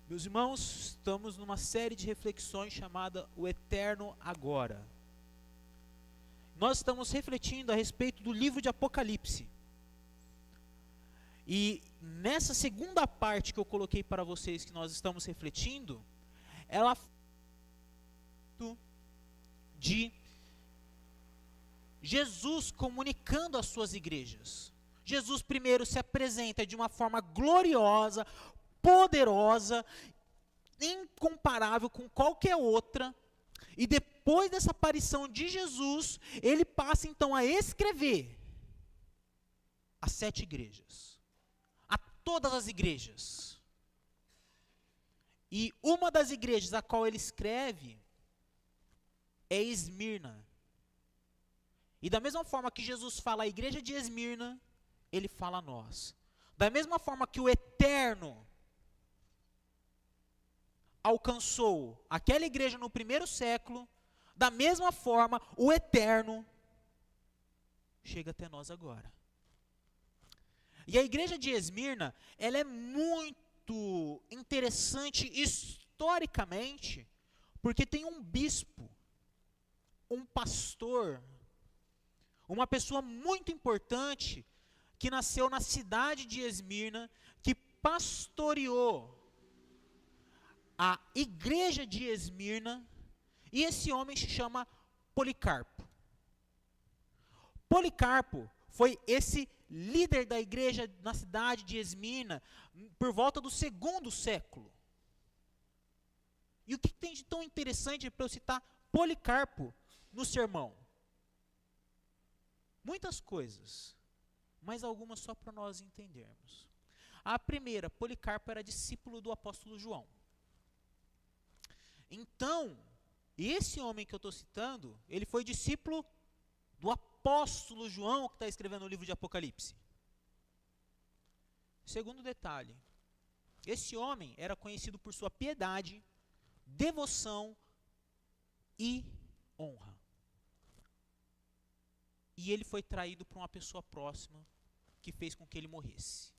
Meus irmãos, estamos numa série de reflexões chamada O Eterno Agora. Nós estamos refletindo a respeito do livro de Apocalipse. E nessa segunda parte que eu coloquei para vocês, que nós estamos refletindo, ela fala de Jesus comunicando às suas igrejas. Jesus primeiro se apresenta de uma forma gloriosa, poderosa, incomparável com qualquer outra, e depois dessa aparição de Jesus, ele passa então a escrever as 7 igrejas, a todas as igrejas. E uma das igrejas a qual ele escreve é Esmirna. E da mesma forma que Jesus fala à igreja de Esmirna, ele fala a nós. Da mesma forma que o Eterno alcançou aquela igreja no primeiro século, da mesma forma o Eterno chega até nós agora. E a igreja de Esmirna, ela é muito interessante historicamente, porque tem um bispo, um pastor, uma pessoa muito importante que nasceu na cidade de Esmirna, que pastoreou a igreja de Esmirna, e esse homem se chama Policarpo. Policarpo foi esse líder da igreja na cidade de Esmirna por volta do 2º século. E o que tem de tão interessante para eu citar Policarpo no sermão? Muitas coisas, mas algumas só para nós entendermos. A primeira, Policarpo era discípulo do apóstolo João. Então, esse homem que eu estou citando, ele foi discípulo do apóstolo João, que está escrevendo o livro de Apocalipse. Segundo detalhe, esse homem era conhecido por sua piedade, devoção e honra. E ele foi traído por uma pessoa próxima, que fez com que ele morresse.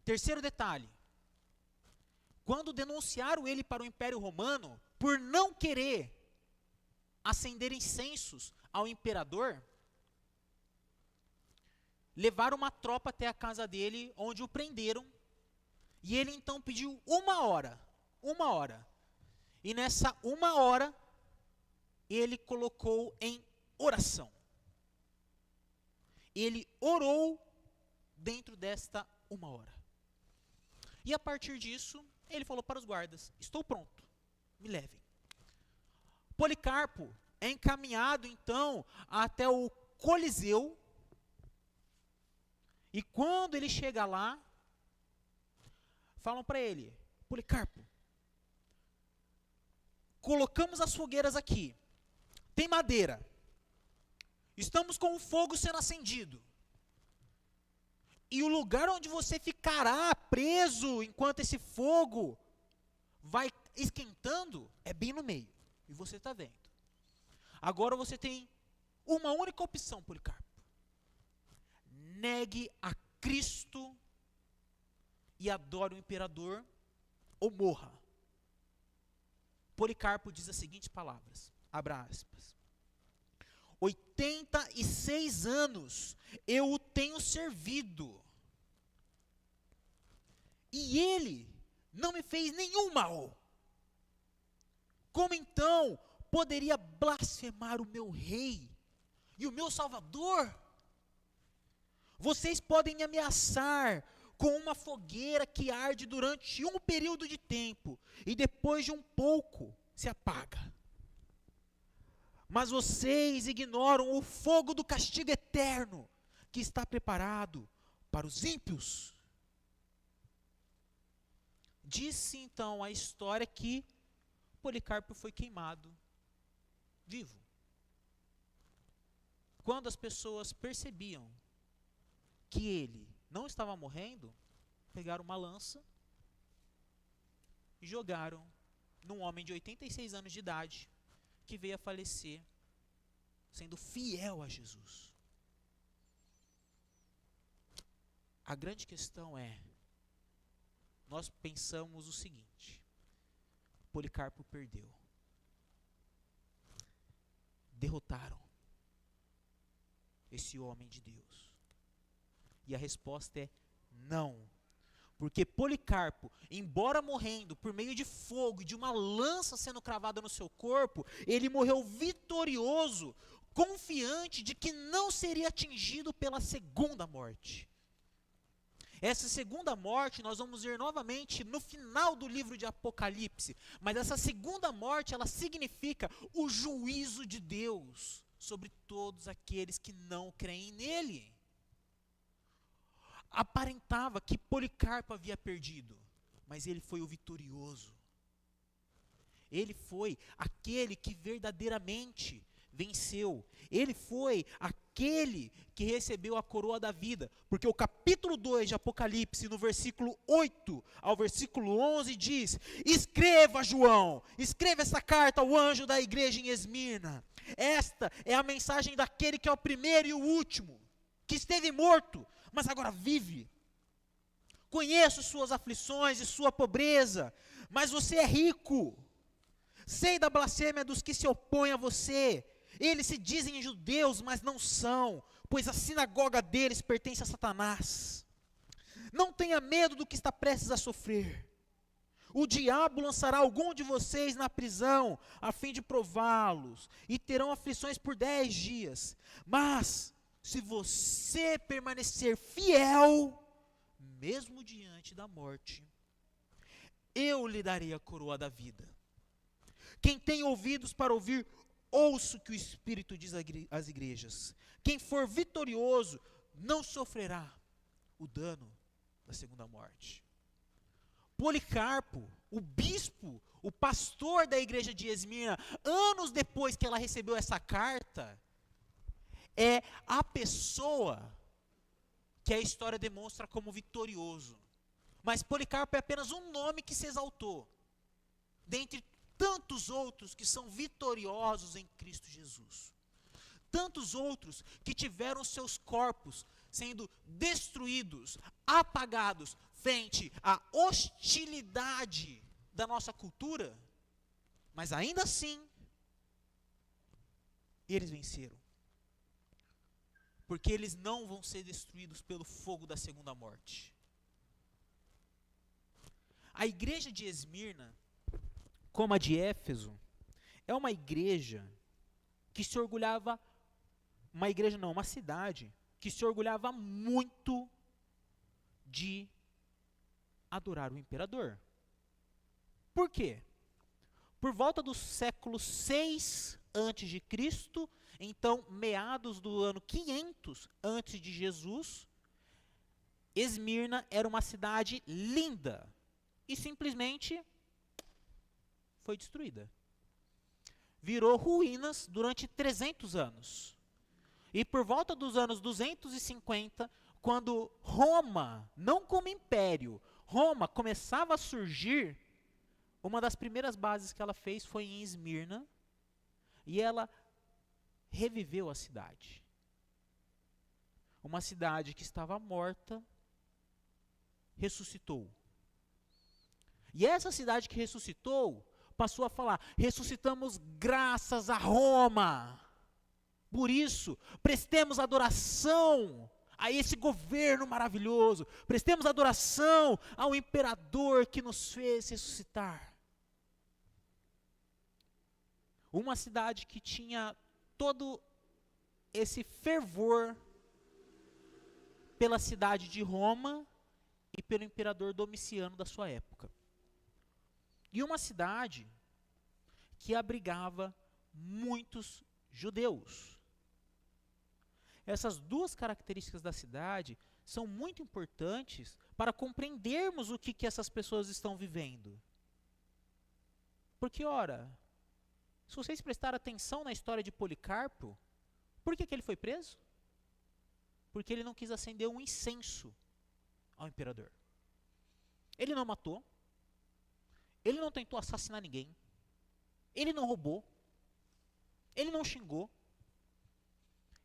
Terceiro detalhe, quando denunciaram ele para o Império Romano, por não querer acender incensos ao imperador, levaram uma tropa até a casa dele, onde o prenderam, e ele então pediu uma hora, e nessa uma hora, ele colocou em oração. Ele orou dentro desta uma hora. E a partir disso, ele falou para os guardas: estou pronto, me levem. Policarpo é encaminhado então até o Coliseu, e quando ele chega lá, falam para ele: Policarpo, colocamos as fogueiras aqui, tem madeira, estamos com o fogo sendo acendido, e o lugar onde você ficará preso enquanto esse fogo vai esquentando é bem no meio. E você está vendo. Agora você tem uma única opção, Policarpo. Negue a Cristo e adore o imperador, ou morra. Policarpo diz as seguintes palavras, abra aspas: 86 anos eu o tenho servido, e ele não me fez nenhum mal. Como então poderia blasfemar o meu rei e o meu salvador? Vocês podem me ameaçar com uma fogueira que arde durante um período de tempo e depois de um pouco se apaga. Mas vocês ignoram o fogo do castigo eterno que está preparado para os ímpios. Disse então a história que Policarpo foi queimado vivo. Quando as pessoas percebiam que ele não estava morrendo, pegaram uma lança e jogaram num homem de 86 anos de idade, que veio a falecer, sendo fiel a Jesus. A grande questão é: nós pensamos o seguinte: Policarpo perdeu. Derrotaram esse homem de Deus. E a resposta é não. Porque Policarpo, embora morrendo por meio de fogo e de uma lança sendo cravada no seu corpo, ele morreu vitorioso, confiante de que não seria atingido pela segunda morte. Essa segunda morte nós vamos ver novamente no final do livro de Apocalipse. Mas essa segunda morte, ela significa o juízo de Deus sobre todos aqueles que não creem nele. Aparentava que Policarpo havia perdido, mas ele foi o vitorioso. Ele foi aquele que verdadeiramente venceu. Ele foi aquele que recebeu a coroa da vida. Porque o capítulo 2 de Apocalipse, no versículo 8 ao versículo 11, diz: escreva, João, escreva essa carta ao anjo da igreja em Esmirna. Esta é a mensagem daquele que é o primeiro e o último, que esteve morto, mas agora vive. Conheço suas aflições e sua pobreza, mas você é rico. Sei da blasfêmia dos que se opõem a você. Eles se dizem judeus, mas não são, pois a sinagoga deles pertence a Satanás. Não tenha medo do que está prestes a sofrer. O diabo lançará algum de vocês na prisão, a fim de prová-los, e terão aflições por 10 dias. Mas, se você permanecer fiel, mesmo diante da morte, eu lhe darei a coroa da vida. Quem tem ouvidos para ouvir, ouça o que o Espírito diz às igrejas. Quem for vitorioso não sofrerá o dano da segunda morte. Policarpo, o bispo, o pastor da igreja de Esmirna, anos depois que ela recebeu essa carta, é a pessoa que a história demonstra como vitorioso. Mas Policarpo é apenas um nome que se exaltou, dentre tantos outros que são vitoriosos em Cristo Jesus. Tantos outros que tiveram seus corpos sendo destruídos, apagados, frente à hostilidade da nossa cultura, mas ainda assim, eles venceram. Porque eles não vão ser destruídos pelo fogo da segunda morte. A igreja de Esmirna, como a de Éfeso, é uma igreja que se orgulhava, uma cidade que se orgulhava muito de adorar o imperador. Por quê? Por volta do século 6 antes de Cristo, então meados do ano 500 antes de Jesus, Esmirna era uma cidade linda e simplesmente foi destruída. Virou ruínas durante 300 anos. E por volta dos anos 250, quando Roma, não como império, Roma começava a surgir, uma das primeiras bases que ela fez foi em Esmirna, e ela reviveu a cidade. Uma cidade que estava morta, ressuscitou. E essa cidade que ressuscitou, passou a falar: ressuscitamos graças a Roma. Por isso, prestemos adoração a esse governo maravilhoso. Prestemos adoração ao imperador que nos fez ressuscitar. Uma cidade que tinha todo esse fervor pela cidade de Roma e pelo imperador Domiciano da sua época. E uma cidade que abrigava muitos judeus. Essas duas características da cidade são muito importantes para compreendermos o que essas pessoas estão vivendo. Porque, ora, se vocês prestarem atenção na história de Policarpo, por que ele foi preso? Porque ele não quis acender um incenso ao imperador. Ele não matou. Ele não tentou assassinar ninguém. Ele não roubou. Ele não xingou.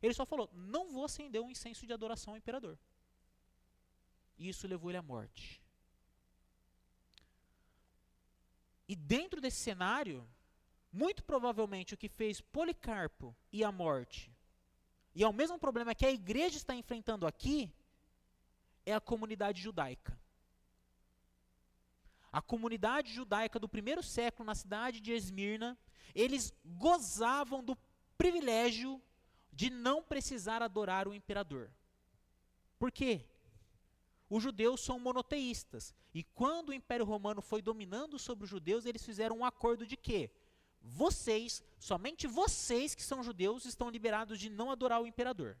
Ele só falou: não vou acender um incenso de adoração ao imperador. E isso levou ele à morte. E dentro desse cenário, muito provavelmente o que fez Policarpo ir à morte, e é o mesmo problema que a igreja está enfrentando aqui, é a comunidade judaica. A comunidade judaica do primeiro século, na cidade de Esmirna, eles gozavam do privilégio de não precisar adorar o imperador. Por quê? Os judeus são monoteístas. E quando o Império Romano foi dominando sobre os judeus, eles fizeram um acordo de quê? Vocês, somente vocês que são judeus, estão liberados de não adorar o imperador.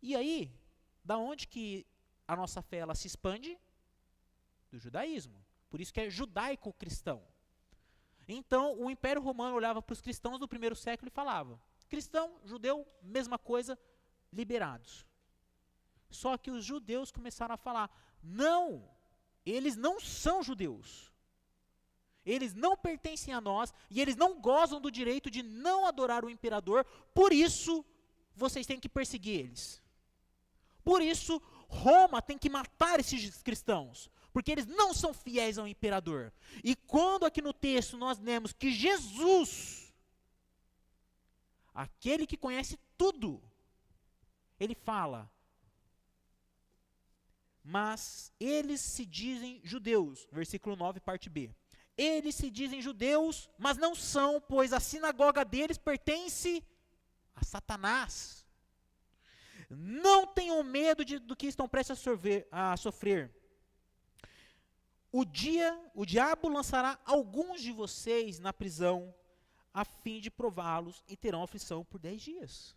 E aí, da onde que a nossa fé ela se expande? Do judaísmo. Por isso que é judaico-cristão. Então, o Império Romano olhava para os cristãos do primeiro século e falava: cristão, judeu, mesma coisa, liberados. Só que os judeus começaram a falar: não, eles não são judeus. Eles não pertencem a nós e eles não gozam do direito de não adorar o imperador, por isso vocês têm que perseguir eles. Por isso, Roma tem que matar esses cristãos, porque eles não são fiéis ao imperador. E quando aqui no texto nós lemos que Jesus, aquele que conhece tudo, ele fala: mas eles se dizem judeus, versículo 9, parte B. Eles se dizem judeus, mas não são, pois a sinagoga deles pertence a Satanás. Não tenham medo do que estão prestes a sofrer. O diabo lançará alguns de vocês na prisão, a fim de prová-los, e terão aflição por 10 dias.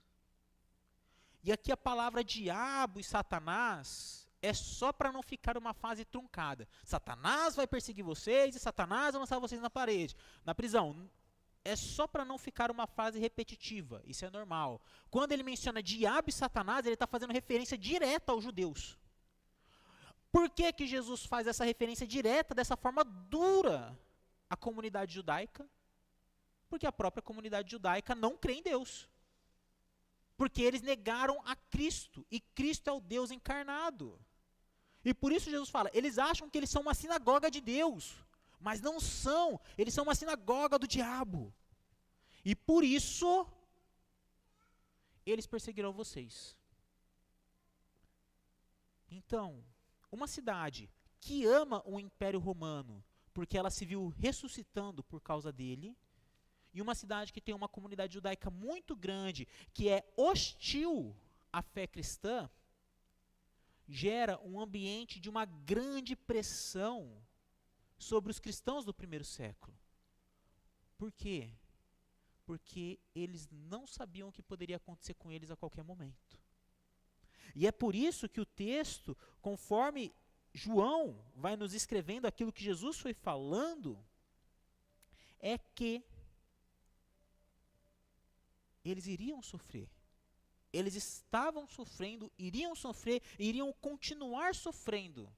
E aqui a palavra diabo e Satanás é só para não ficar uma fase truncada. Satanás vai perseguir vocês e Satanás vai lançar vocês na prisão. É só para não ficar uma frase repetitiva. Isso é normal. Quando ele menciona diabo e Satanás, ele está fazendo referência direta aos judeus. Por que que Jesus faz essa referência direta, dessa forma dura, à comunidade judaica? Porque a própria comunidade judaica não crê em Deus. Porque eles negaram a Cristo, e Cristo é o Deus encarnado. E por isso Jesus fala, eles acham que eles são uma sinagoga de Deus, mas não são, eles são uma sinagoga do diabo. E por isso, eles perseguirão vocês. Então, uma cidade que ama o Império Romano, porque ela se viu ressuscitando por causa dele, e uma cidade que tem uma comunidade judaica muito grande, que é hostil à fé cristã, gera um ambiente de uma grande pressão sobre os cristãos do primeiro século. Por quê? Porque eles não sabiam o que poderia acontecer com eles a qualquer momento. E é por isso que o texto, conforme João vai nos escrevendo aquilo que Jesus foi falando, é que eles iriam sofrer. Eles estavam sofrendo, iriam sofrer, iriam continuar sofrendo.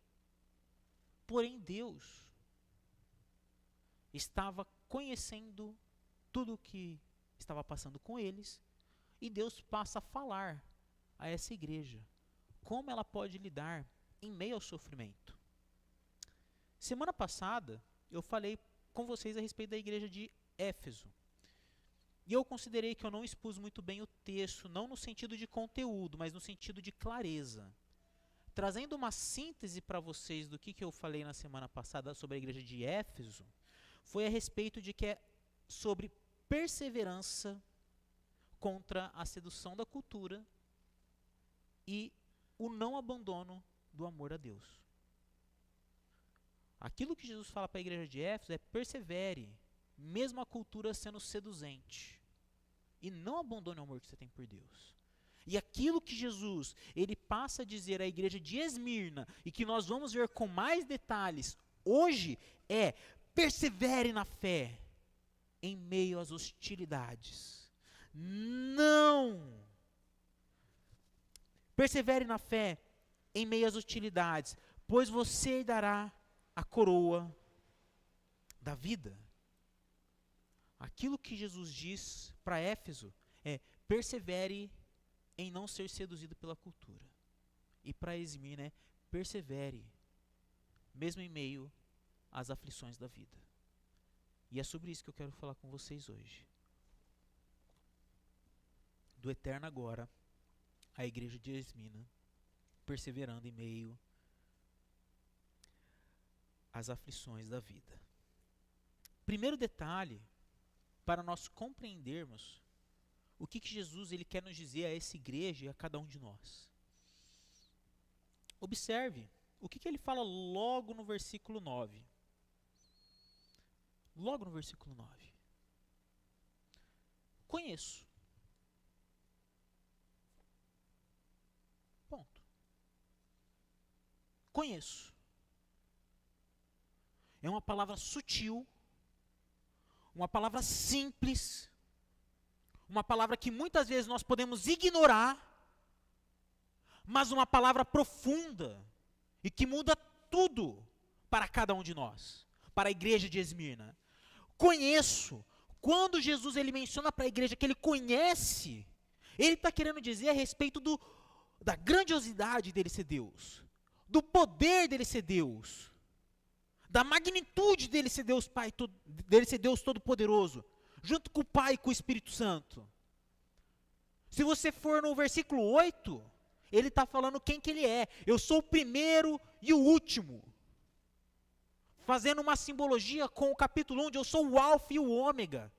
Porém, Deus estava conhecendo tudo o que estava passando com eles, e Deus passa a falar a essa igreja como ela pode lidar em meio ao sofrimento. Semana passada, eu falei com vocês a respeito da igreja de Éfeso. E eu considerei que eu não expus muito bem o texto, não no sentido de conteúdo, mas no sentido de clareza. Trazendo uma síntese para vocês do que eu falei na semana passada sobre a igreja de Éfeso, foi a respeito de que é sobre perseverança contra a sedução da cultura e o não abandono do amor a Deus. Aquilo que Jesus fala para a igreja de Éfeso é: persevere, mesmo a cultura sendo seduzente, e não abandone o amor que você tem por Deus. E aquilo que Jesus ele passa a dizer à igreja de Esmirna, e que nós vamos ver com mais detalhes hoje, é: persevere na fé em meio às hostilidades. Não! Persevere na fé em meio às hostilidades, pois você dará a coroa da vida. Aquilo que Jesus diz para Éfeso é: persevere em não ser seduzido pela cultura. E para Esmirna é: persevere, mesmo em meio as aflições da vida. E é sobre isso que eu quero falar com vocês hoje. Do eterno agora, a igreja de Esmina, perseverando em meio às aflições da vida. Primeiro detalhe, para nós compreendermos o que Jesus ele quer nos dizer a essa igreja e a cada um de nós. Observe o que ele fala logo no versículo 9. Logo no versículo 9. Conheço. Ponto. Conheço. É uma palavra sutil, uma palavra simples, uma palavra que muitas vezes nós podemos ignorar, mas uma palavra profunda e que muda tudo para cada um de nós, para a igreja de Esmirna. Conheço. Quando Jesus ele menciona para a igreja que ele conhece, ele está querendo dizer a respeito da grandiosidade dele ser Deus, do poder dele ser Deus, da magnitude dele ser Deus Pai, dele ser Deus Todo-Poderoso, junto com o Pai e com o Espírito Santo. Se você for no versículo 8, ele está falando quem que ele é. Eu sou o primeiro e o último. Fazendo uma simbologia com o capítulo 1, onde eu sou o alfa e o ômega.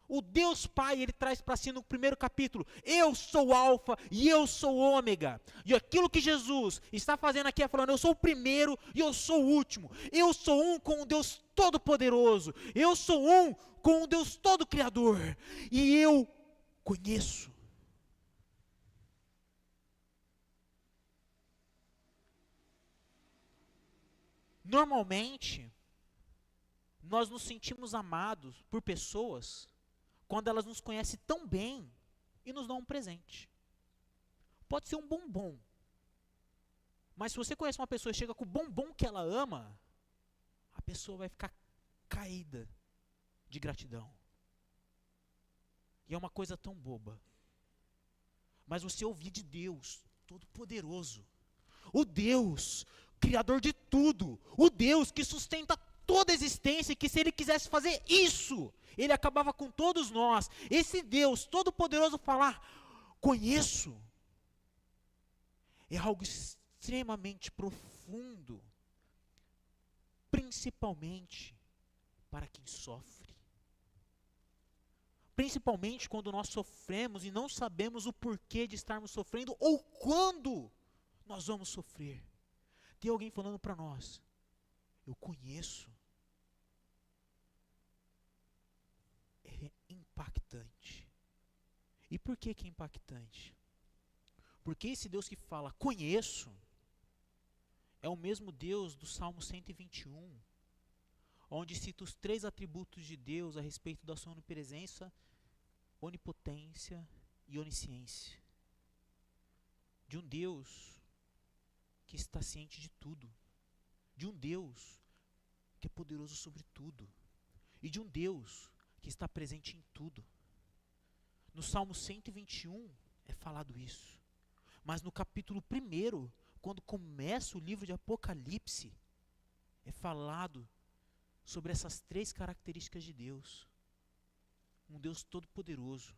O Deus Pai, ele traz para si no primeiro capítulo, eu sou o alfa e eu sou o ômega. E aquilo que Jesus está fazendo aqui é falando, eu sou o primeiro e eu sou o último. Eu sou um com o Deus Todo-Poderoso. Eu sou um com o Deus Todo-Criador. E eu conheço. Normalmente, nós nos sentimos amados por pessoas quando elas nos conhecem tão bem e nos dão um presente. Pode ser um bombom. Mas se você conhece uma pessoa e chega com o bombom que ela ama, a pessoa vai ficar caída de gratidão. E é uma coisa tão boba. Mas você ouvir de Deus Todo-Poderoso, o Deus Criador de tudo, o Deus que sustenta toda a existência, e que se Ele quisesse fazer isso, Ele acabava com todos nós. Esse Deus Todo-Poderoso falar, conheço, é algo extremamente profundo, principalmente para quem sofre. Principalmente quando nós sofremos e não sabemos o porquê de estarmos sofrendo ou quando nós vamos sofrer. Tem alguém falando para nós, eu conheço. É impactante. E por que é impactante? Porque esse Deus que fala, conheço, é o mesmo Deus do Salmo 121, onde cita os 3 atributos de Deus a respeito da sua onipresença, onipotência e onisciência. De um Deus que está ciente de tudo, de um Deus que é poderoso sobre tudo, e de um Deus que está presente em tudo. No Salmo 121 é falado isso, mas no capítulo 1, quando começa o livro de Apocalipse, é falado sobre essas 3 características de Deus. Um Deus todo-poderoso,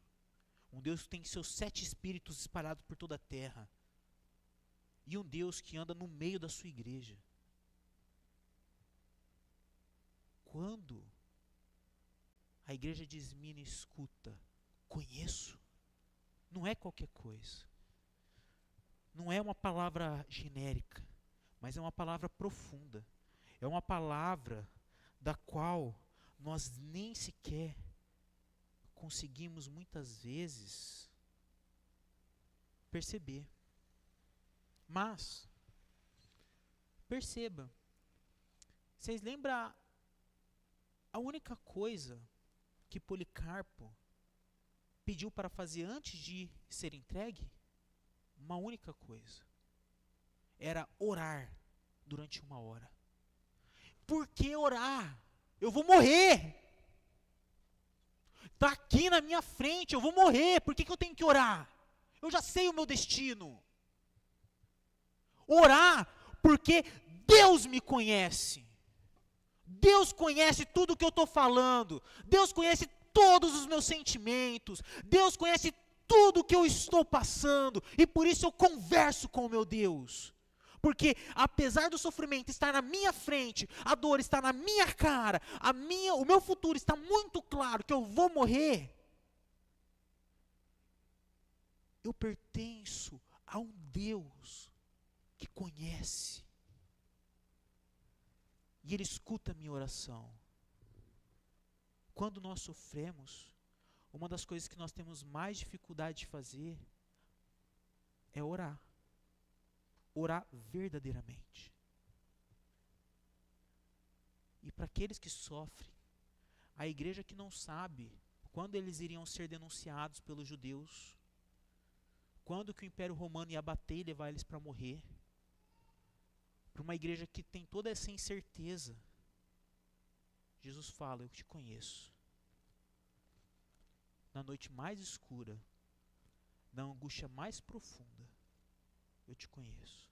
um Deus que tem seus 7 espíritos espalhados por toda a terra, e um Deus que anda no meio da sua igreja. Quando a igreja de Esmirna escuta, conheço, não é qualquer coisa. Não é uma palavra genérica, mas é uma palavra profunda. É uma palavra da qual nós nem sequer conseguimos muitas vezes perceber. Mas, perceba, vocês lembram a única coisa que Policarpo pediu para fazer antes de ser entregue? Uma única coisa. Era orar durante 1 hora. Por que orar? Eu vou morrer. Está aqui na minha frente, eu vou morrer. Por que eu tenho que orar? Eu já sei o meu destino. Orar porque Deus me conhece. Deus conhece tudo o que eu estou falando. Deus conhece todos os meus sentimentos. Deus conhece tudo o que eu estou passando. E por isso eu converso com o meu Deus. Porque apesar do sofrimento estar na minha frente, a dor está na minha cara, o meu futuro está muito claro que eu vou morrer, eu pertenço a um Deus que conhece. E Ele escuta a minha oração. Quando nós sofremos, uma das coisas que nós temos mais dificuldade de fazer é orar. Orar verdadeiramente. E para aqueles que sofrem, a igreja que não sabe quando eles iriam ser denunciados pelos judeus, quando que o Império Romano ia bater e levar eles para morrer, para uma igreja que tem toda essa incerteza, Jesus fala: eu te conheço. Na noite mais escura, na angústia mais profunda, eu te conheço.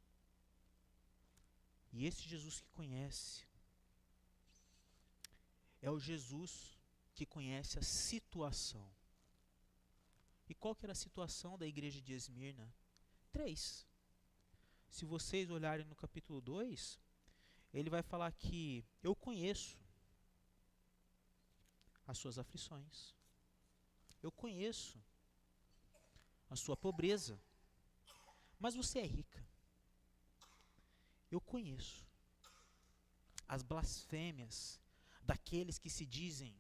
E esse Jesus que conhece é o Jesus que conhece a situação. E qual que era a situação da igreja de Esmirna? 3. Se vocês olharem no capítulo 2, ele vai falar que eu conheço as suas aflições. Eu conheço a sua pobreza. Mas você é rica. Eu conheço as blasfêmias daqueles que se dizem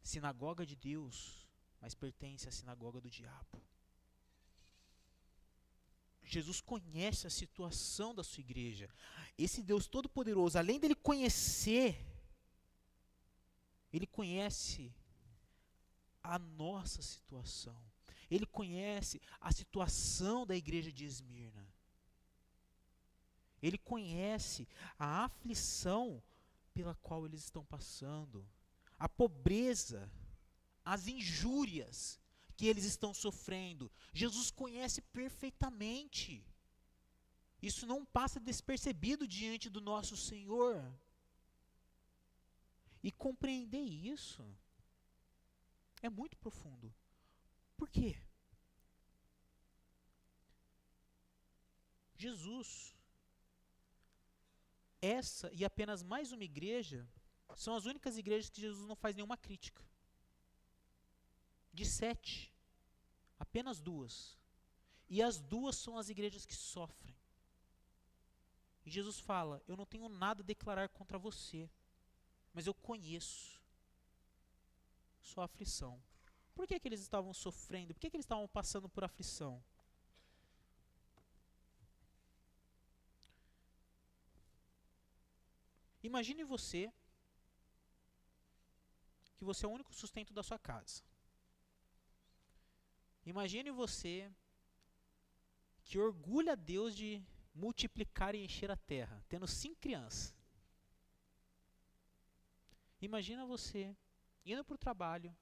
sinagoga de Deus, mas pertencem à sinagoga do diabo. Jesus conhece a situação da sua igreja. Esse Deus Todo-Poderoso, além dele conhecer, ele conhece a nossa situação. Ele conhece a situação da igreja de Esmirna. Ele conhece a aflição pela qual eles estão passando, a pobreza, as injúrias que eles estão sofrendo. Jesus conhece perfeitamente. Isso não passa despercebido diante do nosso Senhor. E compreender isso é muito profundo. Por quê? Jesus, essa e apenas mais uma igreja, são as únicas igrejas que Jesus não faz nenhuma crítica. De 7, apenas 2. E as 2 são as igrejas que sofrem. E Jesus fala: eu não tenho nada a declarar contra você, mas eu conheço sua aflição. Por que eles estavam sofrendo? Por que eles estavam passando por aflição? Imagine você, que você é o único sustento da sua casa. Imagine você, que orgulha a Deus de multiplicar e encher a terra, tendo 5 crianças. Imagina você indo para o trabalho,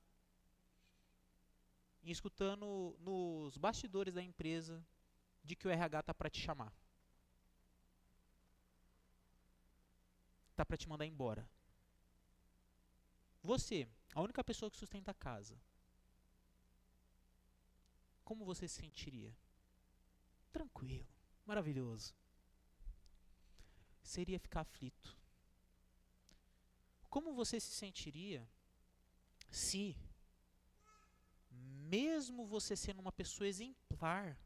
e escutando nos bastidores da empresa de que o RH está para te chamar. Está para te mandar embora. Você, a única pessoa que sustenta a casa, como você se sentiria? Tranquilo, maravilhoso. Seria ficar aflito. Como você se sentiria se, mesmo você sendo uma pessoa exemplar,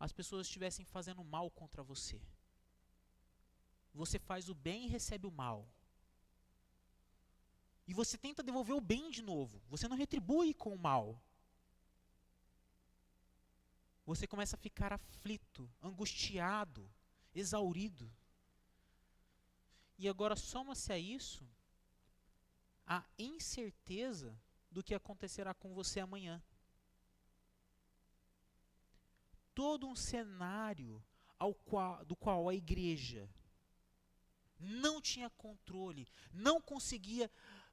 as pessoas estivessem fazendo mal contra você? Você faz o bem e recebe o mal. E você tenta devolver o bem de novo. Você não retribui com o mal. Você começa a ficar aflito, angustiado, exaurido. E agora soma-se a isso a incerteza do que acontecerá com você amanhã. Todo um cenário do qual a igreja não tinha controle, não conseguia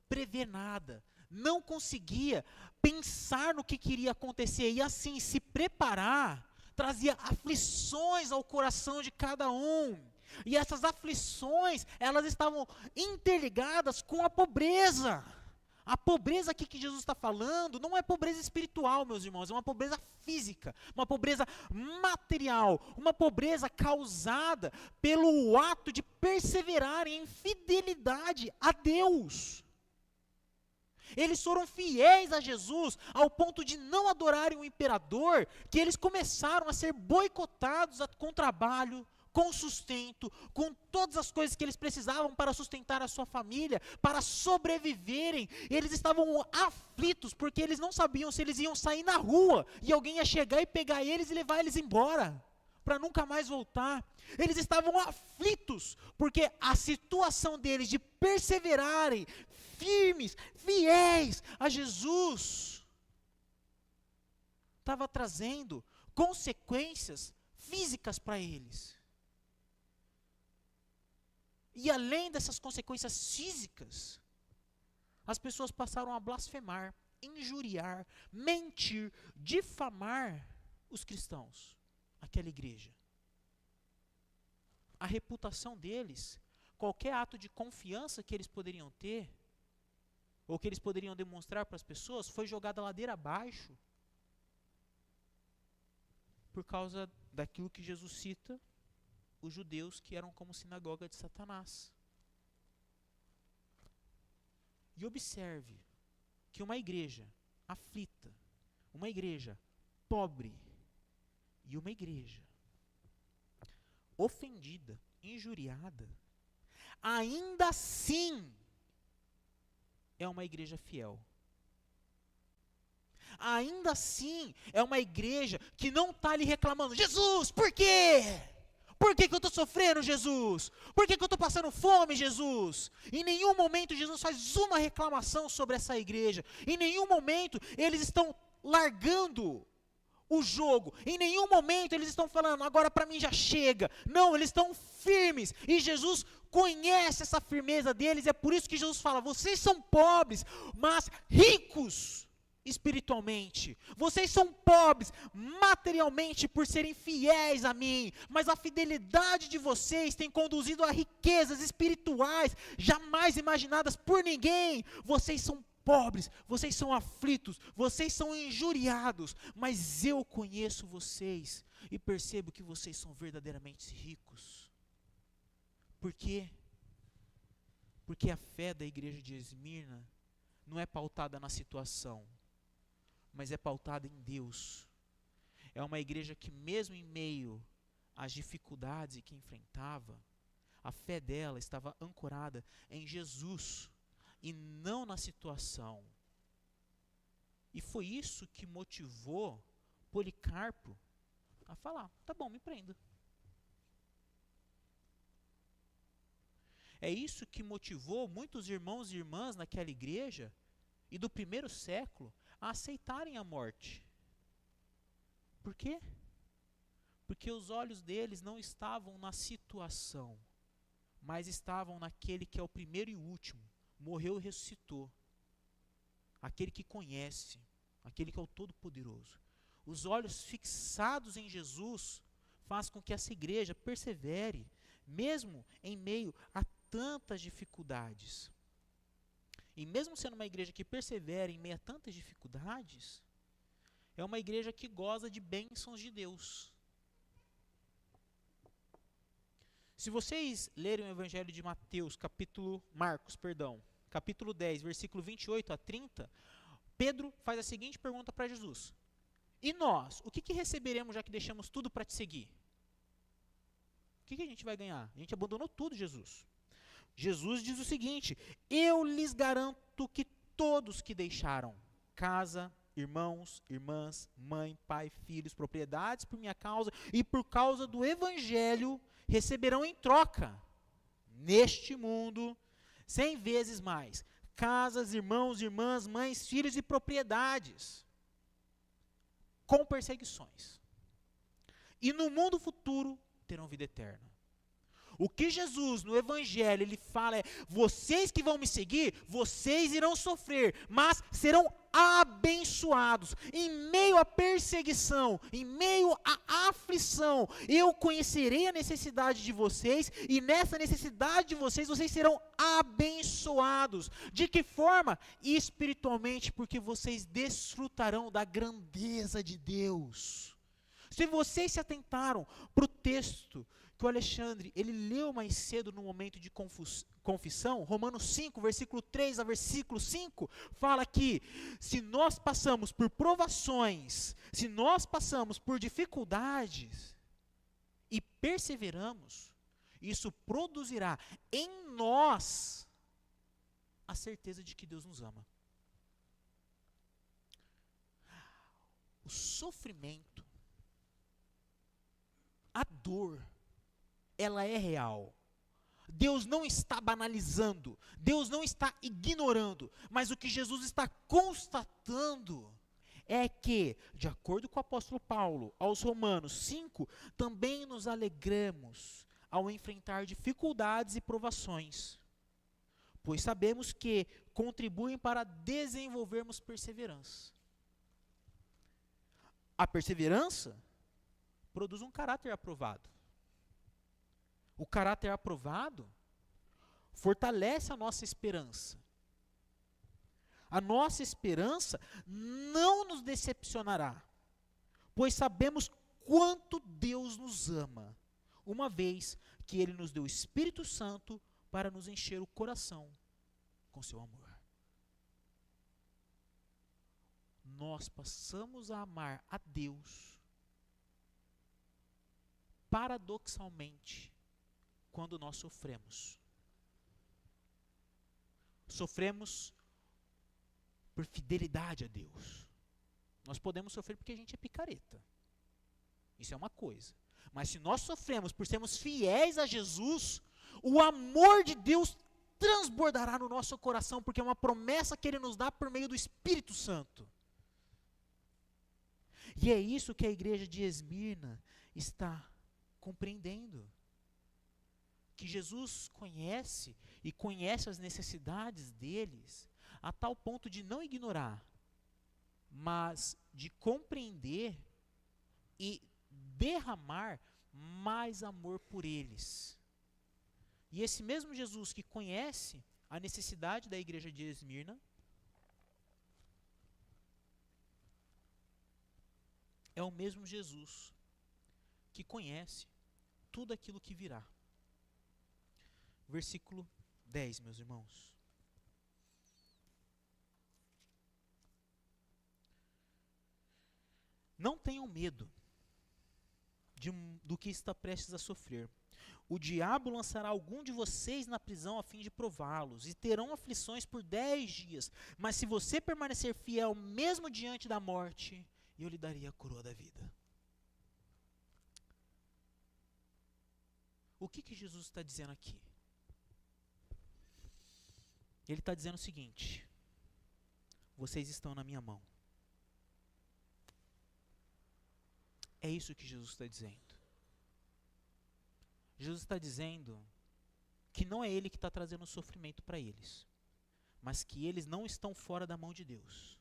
prever nada, não conseguia pensar no que iria acontecer e assim se preparar, trazia aflições ao coração de cada um. E essas aflições, elas estavam interligadas com a pobreza. A pobreza aqui que Jesus está falando não é pobreza espiritual, meus irmãos, é uma pobreza física, uma pobreza material, uma pobreza causada pelo ato de perseverar em fidelidade a Deus. Eles foram fiéis a Jesus ao ponto de não adorarem o imperador, que eles começaram a ser boicotados com trabalho, com sustento, com todas as coisas que eles precisavam para sustentar a sua família, para sobreviverem. Eles estavam aflitos, porque eles não sabiam se eles iam sair na rua, e alguém ia chegar e pegar eles e levar eles embora, para nunca mais voltar. Eles estavam aflitos, porque a situação deles de perseverarem, firmes, fiéis a Jesus, estava trazendo consequências físicas para eles. E além dessas consequências físicas, as pessoas passaram a blasfemar, injuriar, mentir, difamar os cristãos, aquela igreja. A reputação deles, qualquer ato de confiança que eles poderiam ter, ou que eles poderiam demonstrar para as pessoas, foi jogada ladeira abaixo, por causa daquilo que Jesus cita, os judeus que eram como sinagoga de Satanás. E observe que uma igreja aflita, uma igreja pobre e uma igreja ofendida, injuriada, ainda assim é uma igreja fiel. Ainda assim é uma igreja que não está ali reclamando: Jesus, por quê? Por que eu estou sofrendo, Jesus? Por que eu estou passando fome, Jesus? Em nenhum momento Jesus faz uma reclamação sobre essa igreja. Em nenhum momento eles estão largando o jogo. Em nenhum momento eles estão falando: agora para mim já chega. Não, eles estão firmes. E Jesus conhece essa firmeza deles. É por isso que Jesus fala: vocês são pobres, mas ricos espiritualmente. Vocês são pobres materialmente por serem fiéis a mim, mas a fidelidade de vocês tem conduzido a riquezas espirituais jamais imaginadas por ninguém. Vocês são pobres, vocês são aflitos, vocês são injuriados, mas eu conheço vocês e percebo que vocês são verdadeiramente ricos. Por quê? Porque a fé da igreja de Esmirna não é pautada na situação, mas é pautada em Deus. É uma igreja que, mesmo em meio às dificuldades que enfrentava, a fé dela estava ancorada em Jesus e não na situação. E foi isso que motivou Policarpo a falar: tá bom, me prenda. É isso que motivou muitos irmãos e irmãs naquela igreja e do primeiro século a aceitarem a morte. Por quê? Porque os olhos deles não estavam na situação, mas estavam naquele que é o primeiro e o último, morreu e ressuscitou, aquele que conhece, aquele que é o Todo-Poderoso. Os olhos fixados em Jesus faz com que essa igreja persevere, mesmo em meio a tantas dificuldades. E mesmo sendo uma igreja que persevera em meio a tantas dificuldades, é uma igreja que goza de bênçãos de Deus. Se vocês lerem o Evangelho de Marcos, capítulo 10, versículo 28 a 30, Pedro faz a seguinte pergunta para Jesus: e nós, o que receberemos já que deixamos tudo para te seguir? O que a gente vai ganhar? A gente abandonou tudo, Jesus. Jesus diz o seguinte: eu lhes garanto que todos que deixaram casa, irmãos, irmãs, mãe, pai, filhos, propriedades por minha causa e por causa do Evangelho, receberão em troca, neste mundo, 100 vezes mais, casas, irmãos, irmãs, mães, filhos e propriedades, com perseguições. E no mundo futuro terão vida eterna. O que Jesus, no Evangelho, ele fala é: vocês que vão me seguir, vocês irão sofrer, mas serão abençoados. Em meio à perseguição, em meio à aflição, eu conhecerei a necessidade de vocês, e nessa necessidade de vocês, vocês serão abençoados. De que forma? Espiritualmente, porque vocês desfrutarão da grandeza de Deus. Se vocês se atentaram para o texto que o Alexandre, ele leu mais cedo no momento de confissão, Romanos 5, versículo 3 a versículo 5, fala que se nós passamos por provações, se nós passamos por dificuldades e perseveramos, isso produzirá em nós a certeza de que Deus nos ama. O sofrimento, a dor, ela é real. Deus não está banalizando, Deus não está ignorando, mas o que Jesus está constatando é que, de acordo com o apóstolo Paulo, aos Romanos 5, também nos alegramos ao enfrentar dificuldades e provações, pois sabemos que contribuem para desenvolvermos perseverança. A perseverança produz um caráter aprovado. O caráter aprovado fortalece a nossa esperança. A nossa esperança não nos decepcionará, pois sabemos quanto Deus nos ama, uma vez que Ele nos deu o Espírito Santo para nos encher o coração com seu amor. Nós passamos a amar a Deus paradoxalmente quando nós sofremos. Sofremos por fidelidade a Deus. Nós podemos sofrer porque a gente é picareta. Isso é uma coisa. Mas se nós sofremos por sermos fiéis a Jesus, o amor de Deus transbordará no nosso coração, porque é uma promessa que Ele nos dá por meio do Espírito Santo. E é isso que a igreja de Esmirna está compreendendo. Que Jesus conhece e conhece as necessidades deles, a tal ponto de não ignorar, mas de compreender e derramar mais amor por eles. E esse mesmo Jesus que conhece a necessidade da igreja de Esmirna, é o mesmo Jesus que conhece tudo aquilo que virá. Versículo 10, meus irmãos. Não tenham medo do que está prestes a sofrer. O diabo lançará algum de vocês na prisão a fim de prová-los, e terão aflições por 10 dias. Mas se você permanecer fiel mesmo diante da morte, eu lhe daria a coroa da vida. O que Jesus está dizendo aqui? Ele está dizendo o seguinte: vocês estão na minha mão. É isso que Jesus está dizendo. Jesus está dizendo que não é Ele que está trazendo o sofrimento para eles, mas que eles não estão fora da mão de Deus.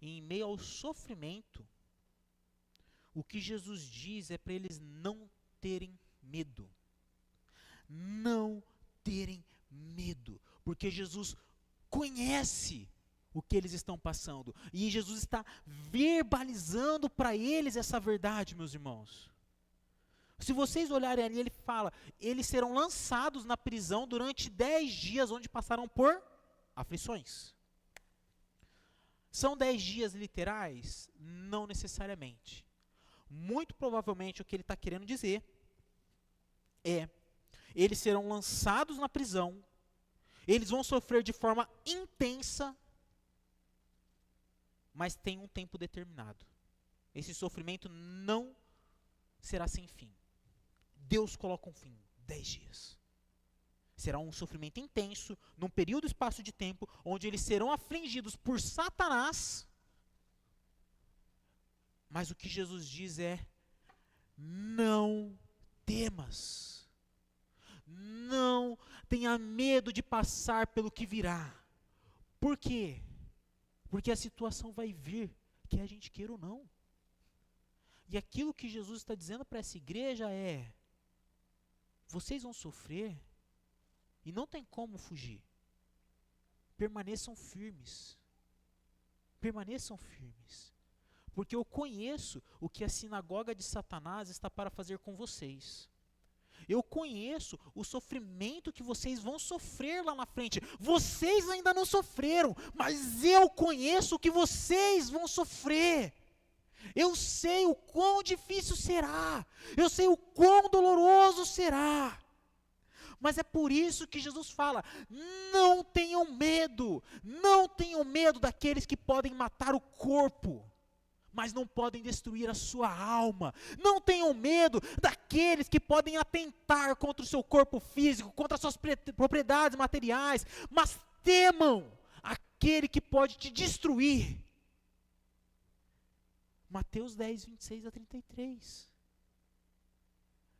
E em meio ao sofrimento, o que Jesus diz é para eles não terem medo. Não terem medo. Porque Jesus conhece o que eles estão passando. E Jesus está verbalizando para eles essa verdade, meus irmãos. Se vocês olharem ali, ele fala, eles serão lançados na prisão durante 10 dias, onde passaram por aflições. São 10 dias literais? Não necessariamente. Muito provavelmente o que ele está querendo dizer é, eles serão lançados na prisão, eles vão sofrer de forma intensa, mas tem um tempo determinado. Esse sofrimento não será sem fim. Deus coloca um fim, 10 dias. Será um sofrimento intenso, num período e espaço de tempo, onde eles serão afligidos por Satanás. Mas o que Jesus diz é, não temas. Não tenha medo de passar pelo que virá. Por quê? Porque a situação vai vir, quer a gente queira ou não. E aquilo que Jesus está dizendo para essa igreja é: vocês vão sofrer e não tem como fugir. Permaneçam firmes. Permaneçam firmes. Porque eu conheço o que a sinagoga de Satanás está para fazer com vocês. Eu conheço o sofrimento que vocês vão sofrer lá na frente. Vocês ainda não sofreram, mas eu conheço o que vocês vão sofrer. Eu sei o quão difícil será. Eu sei o quão doloroso será. Mas é por isso que Jesus fala: não tenham medo. Não tenham medo daqueles que podem matar o corpo, mas não podem destruir a sua alma. Não tenham medo daqueles que podem atentar contra o seu corpo físico, contra as suas propriedades materiais, mas temam aquele que pode te destruir. Mateus 10, 26 a 33.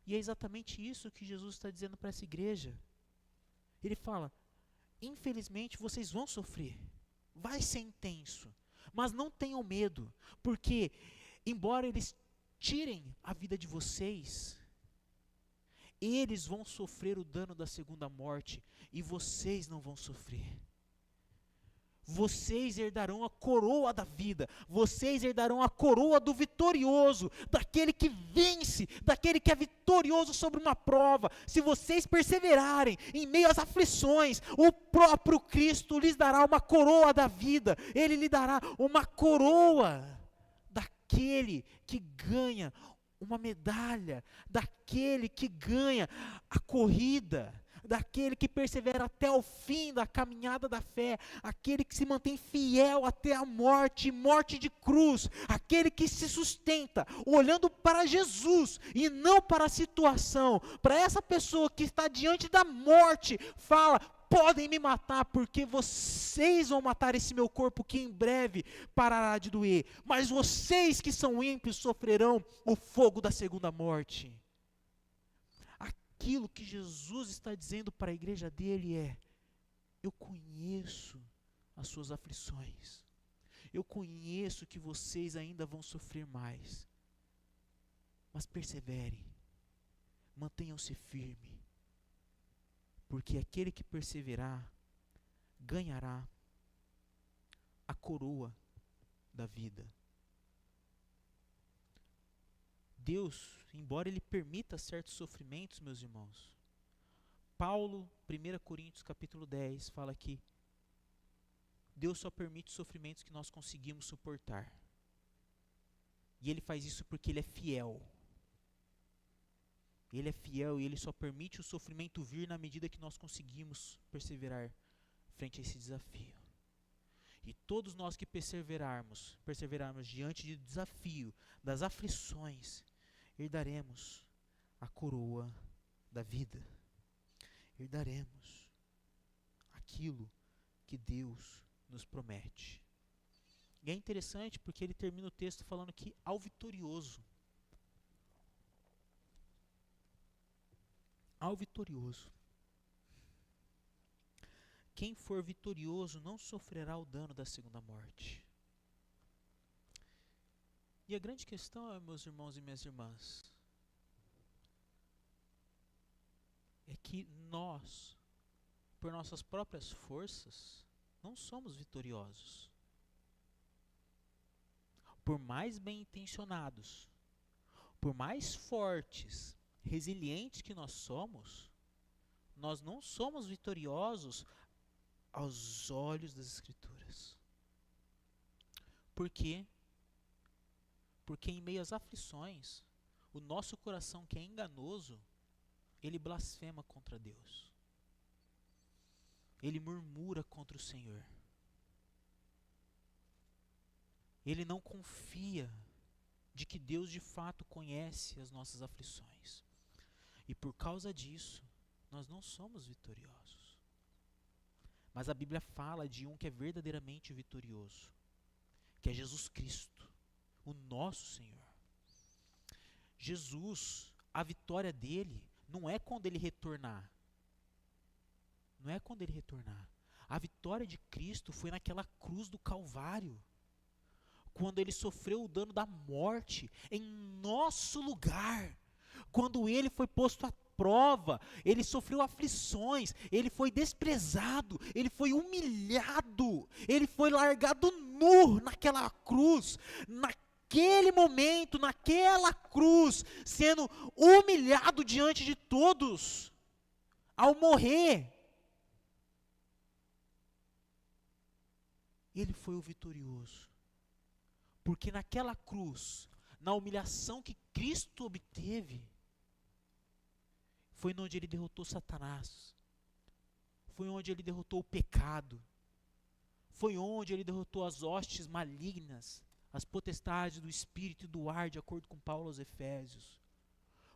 E é exatamente isso que Jesus está dizendo para essa igreja. Ele fala: infelizmente vocês vão sofrer, vai ser intenso, mas não tenham medo, porque embora eles tirem a vida de vocês, eles vão sofrer o dano da segunda morte, e vocês não vão sofrer. Vocês herdarão a coroa da vida, vocês herdarão a coroa do vitorioso, daquele que vence, daquele que é vitorioso sobre uma prova. Se vocês perseverarem em meio às aflições, o próprio Cristo lhes dará uma coroa da vida. Ele lhe dará uma coroa daquele que ganha uma medalha, daquele que ganha a corrida, daquele que persevera até o fim da caminhada da fé, aquele que se mantém fiel até a morte, morte de cruz, aquele que se sustenta olhando para Jesus e não para a situação. Para essa pessoa que está diante da morte, fala: podem me matar, porque vocês vão matar esse meu corpo que em breve parará de doer, mas vocês que são ímpios sofrerão o fogo da segunda morte. Aquilo que Jesus está dizendo para a igreja dele é: eu conheço as suas aflições, eu conheço que vocês ainda vão sofrer mais, mas perseverem, mantenham-se firmes, porque aquele que perseverar ganhará a coroa da vida. Deus, embora Ele permita certos sofrimentos, meus irmãos, Paulo, 1 Coríntios capítulo 10, fala que Deus só permite sofrimentos que nós conseguimos suportar. E Ele faz isso porque Ele é fiel. Ele é fiel e Ele só permite o sofrimento vir na medida que nós conseguimos perseverar frente a esse desafio. E todos nós que perseverarmos diante do desafio, das aflições, herdaremos a coroa da vida. Herdaremos aquilo que Deus nos promete. E é interessante porque ele termina o texto falando que ao vitorioso. Ao vitorioso. Quem for vitorioso não sofrerá o dano da segunda morte. E a grande questão, meus irmãos e minhas irmãs, é que nós, por nossas próprias forças, não somos vitoriosos. Por mais bem intencionados, por mais fortes, resilientes que nós não somos vitoriosos aos olhos das Escrituras. Por quê? Porque em meio às aflições, o nosso coração que é enganoso, ele blasfema contra Deus. Ele murmura contra o Senhor. Ele não confia de que Deus de fato conhece as nossas aflições. E por causa disso, nós não somos vitoriosos. Mas a Bíblia fala de um que é verdadeiramente vitorioso, que é Jesus Cristo, o nosso Senhor. Jesus, a vitória dele não é quando ele retornar. Não é quando ele retornar. A vitória de Cristo foi naquela cruz do Calvário, quando ele sofreu o dano da morte em nosso lugar, quando ele foi posto à prova, ele sofreu aflições, ele foi desprezado, ele foi humilhado, ele foi largado nu naquela cruz, naquele momento, naquela cruz, sendo humilhado diante de todos, ao morrer. Ele foi o vitorioso, porque naquela cruz, na humilhação que Cristo obteve, foi onde ele derrotou Satanás, foi onde ele derrotou o pecado, foi onde ele derrotou as hostes malignas, as potestades do espírito e do ar, de acordo com Paulo aos Efésios.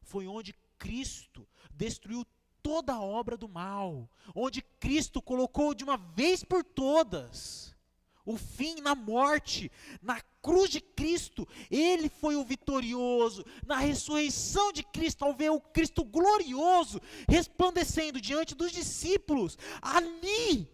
Foi onde Cristo destruiu toda a obra do mal, onde Cristo colocou de uma vez por todas o fim na morte, na cruz de Cristo. Ele foi o vitorioso. Na ressurreição de Cristo, ao ver o Cristo glorioso resplandecendo diante dos discípulos, ali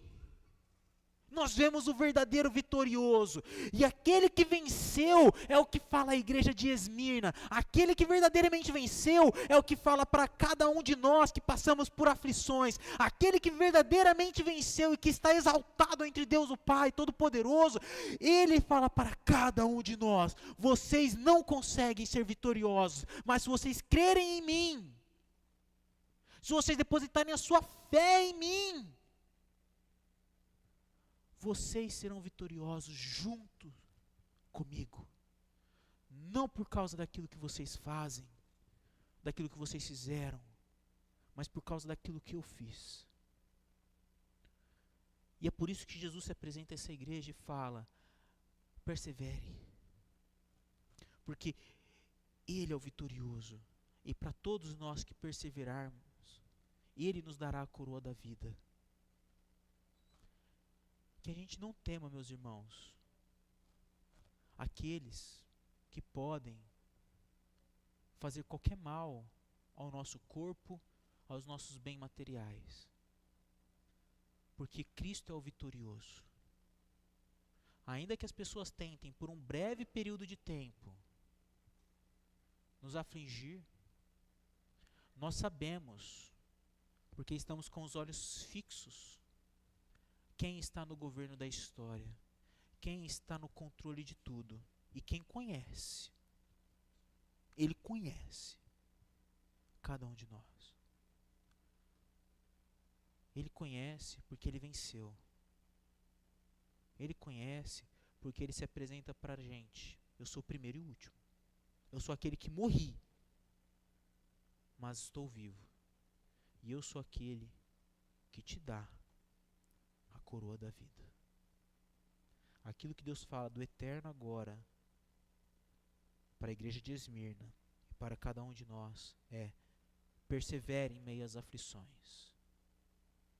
nós vemos o verdadeiro vitorioso. E aquele que venceu é o que fala a igreja de Esmirna. Aquele que verdadeiramente venceu é o que fala para cada um de nós que passamos por aflições. Aquele que verdadeiramente venceu e que está exaltado entre Deus o Pai Todo-Poderoso, ele fala para cada um de nós: vocês não conseguem ser vitoriosos, mas se vocês crerem em mim, se vocês depositarem a sua fé em mim, vocês serão vitoriosos junto comigo. Não por causa daquilo que vocês fazem, daquilo que vocês fizeram, mas por causa daquilo que eu fiz. E é por isso que Jesus se apresenta a essa igreja e fala: persevere, porque Ele é o vitorioso, e para todos nós que perseverarmos, Ele nos dará a coroa da vida. Que a gente não tema, meus irmãos, aqueles que podem fazer qualquer mal ao nosso corpo, aos nossos bens materiais, porque Cristo é o vitorioso. Ainda que as pessoas tentem por um breve período de tempo nos afligir, nós sabemos, porque estamos com os olhos fixos, quem está no governo da história, quem está no controle de tudo, e quem conhece. Ele conhece cada um de nós. Ele conhece porque Ele venceu. Ele conhece porque Ele se apresenta para a gente: eu sou o primeiro e o último. Eu sou aquele que morri, mas estou vivo. E eu sou aquele que te dá a coroa da vida. Aquilo que Deus fala do eterno agora para a igreja de Esmirna e para cada um de nós é: persevere em meio às aflições.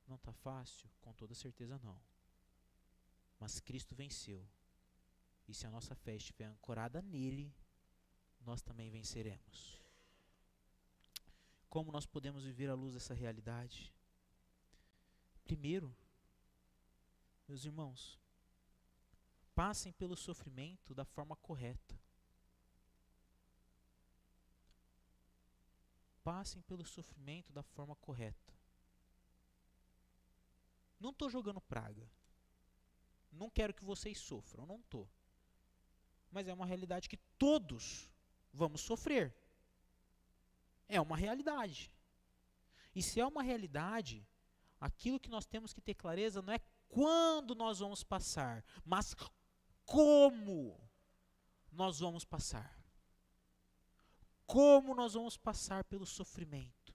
Não está fácil? Com toda certeza não. Mas Cristo venceu. E se a nossa fé estiver ancorada nele, nós também venceremos. Como nós podemos viver à luz dessa realidade? Primeiro, meus irmãos, passem pelo sofrimento da forma correta. Passem pelo sofrimento da forma correta. Não estou jogando praga. Não quero que vocês sofram, não estou. Mas é uma realidade que todos vamos sofrer. É uma realidade. E se é uma realidade, aquilo que nós temos que ter clareza não é quando nós vamos passar, mas como nós vamos passar. Como nós vamos passar pelo sofrimento.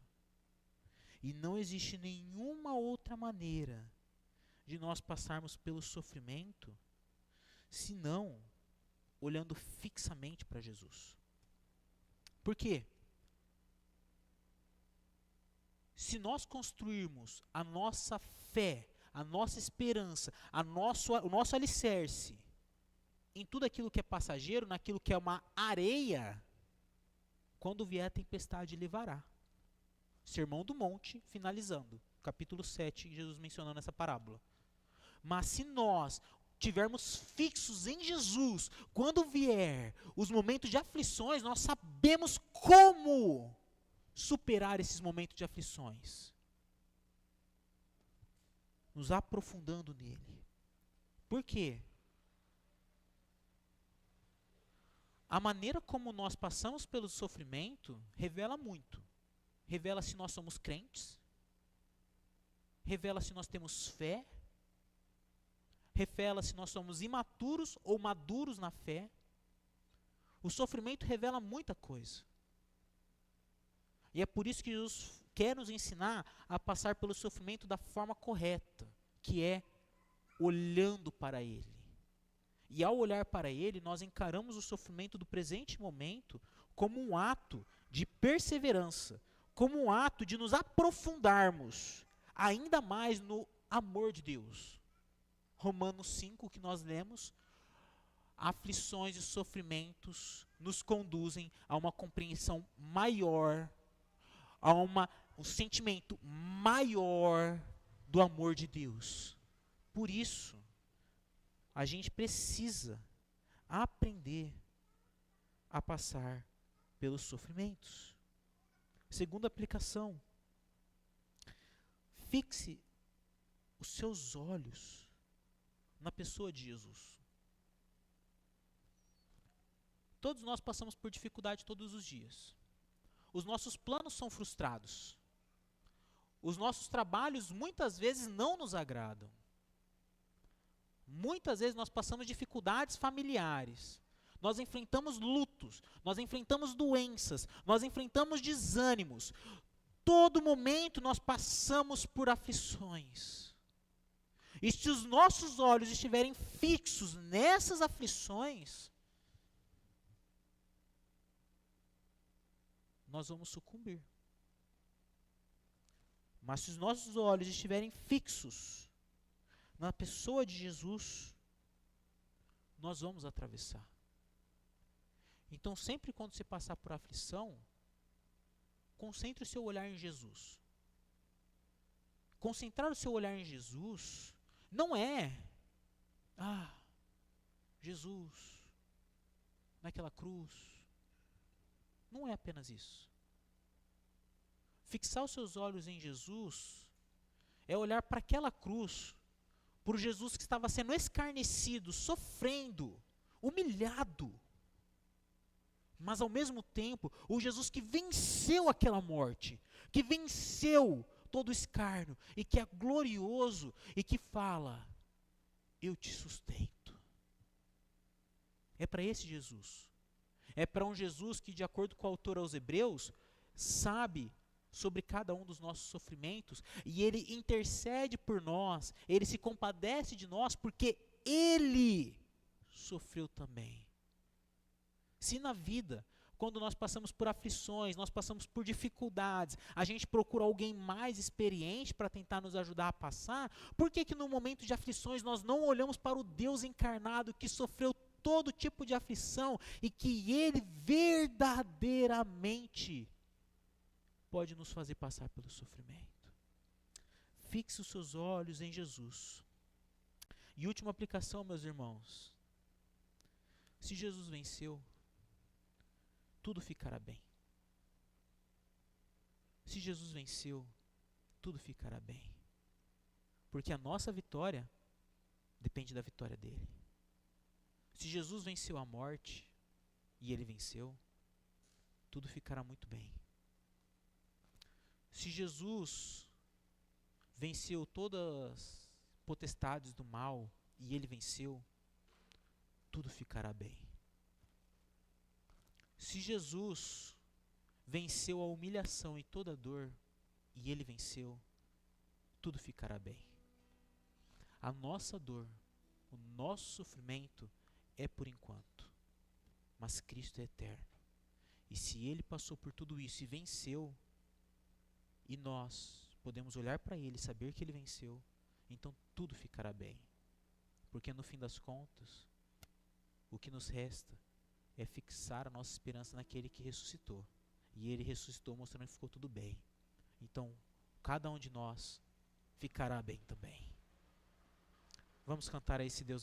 E não existe nenhuma outra maneira de nós passarmos pelo sofrimento senão olhando fixamente para Jesus. Por quê? Se nós construirmos a nossa fé, a nossa esperança, o nosso alicerce em tudo aquilo que é passageiro, naquilo que é uma areia, quando vier a tempestade levará. Sermão do Monte, finalizando, capítulo 7, Jesus mencionando essa parábola. Mas se nós tivermos fixos em Jesus, quando vier os momentos de aflições, nós sabemos como superar esses momentos de aflições. Nos aprofundando nele. Por quê? A maneira como nós passamos pelo sofrimento revela muito. Revela se nós somos crentes, revela se nós temos fé, revela se nós somos imaturos ou maduros na fé. O sofrimento revela muita coisa. E é por isso que Jesus quer nos ensinar a passar pelo sofrimento da forma correta, que é olhando para Ele. E ao olhar para Ele, nós encaramos o sofrimento do presente momento como um ato de perseverança, como um ato de nos aprofundarmos ainda mais no amor de Deus. Romanos 5, que nós lemos, aflições e sofrimentos nos conduzem a uma compreensão maior, a um sentimento maior do amor de Deus. Por isso, a gente precisa aprender a passar pelos sofrimentos. Segunda aplicação, fixe os seus olhos na pessoa de Jesus. Todos nós passamos por dificuldade todos os dias. Os nossos planos são frustrados. Os nossos trabalhos muitas vezes não nos agradam. Muitas vezes nós passamos dificuldades familiares. Nós enfrentamos lutos, nós enfrentamos doenças, nós enfrentamos desânimos. Todo momento nós passamos por aflições. E se os nossos olhos estiverem fixos nessas aflições, nós vamos sucumbir. Mas se os nossos olhos estiverem fixos na pessoa de Jesus, nós vamos atravessar. Então, sempre quando você passar por aflição, concentre o seu olhar em Jesus. Concentrar o seu olhar em Jesus não é, Jesus, naquela cruz. Não é apenas isso. Fixar os seus olhos em Jesus é olhar para aquela cruz, por Jesus que estava sendo escarnecido, sofrendo, humilhado. Mas ao mesmo tempo, o Jesus que venceu aquela morte, que venceu todo o escárnio, e que é glorioso, e que fala, eu te sustento. É para esse Jesus. É para um Jesus que, de acordo com o autor aos Hebreus, sabe sobre cada um dos nossos sofrimentos, e Ele intercede por nós, Ele se compadece de nós, porque Ele sofreu também. Se na vida, quando nós passamos por aflições, nós passamos por dificuldades, a gente procura alguém mais experiente para tentar nos ajudar a passar, por que que no momento de aflições nós não olhamos para o Deus encarnado que sofreu todo tipo de aflição e que Ele verdadeiramente pode nos fazer passar pelo sofrimento? Fixe os seus olhos em Jesus. E última aplicação, meus irmãos. Se Jesus venceu, tudo ficará bem. Se Jesus venceu, tudo ficará bem. Porque a nossa vitória depende da vitória dele. Se Jesus venceu a morte, e ele venceu, tudo ficará muito bem. Se Jesus venceu todas as potestades do mal, e ele venceu, tudo ficará bem. Se Jesus venceu a humilhação e toda a dor, e ele venceu, tudo ficará bem. A nossa dor, o nosso sofrimento é por enquanto, mas Cristo é eterno. E se Ele passou por tudo isso e venceu, e nós podemos olhar para Ele e saber que Ele venceu, então tudo ficará bem. Porque no fim das contas, o que nos resta é fixar a nossa esperança naquele que ressuscitou. E Ele ressuscitou mostrando que ficou tudo bem. Então, cada um de nós ficará bem também. Vamos cantar a esse Deus grande.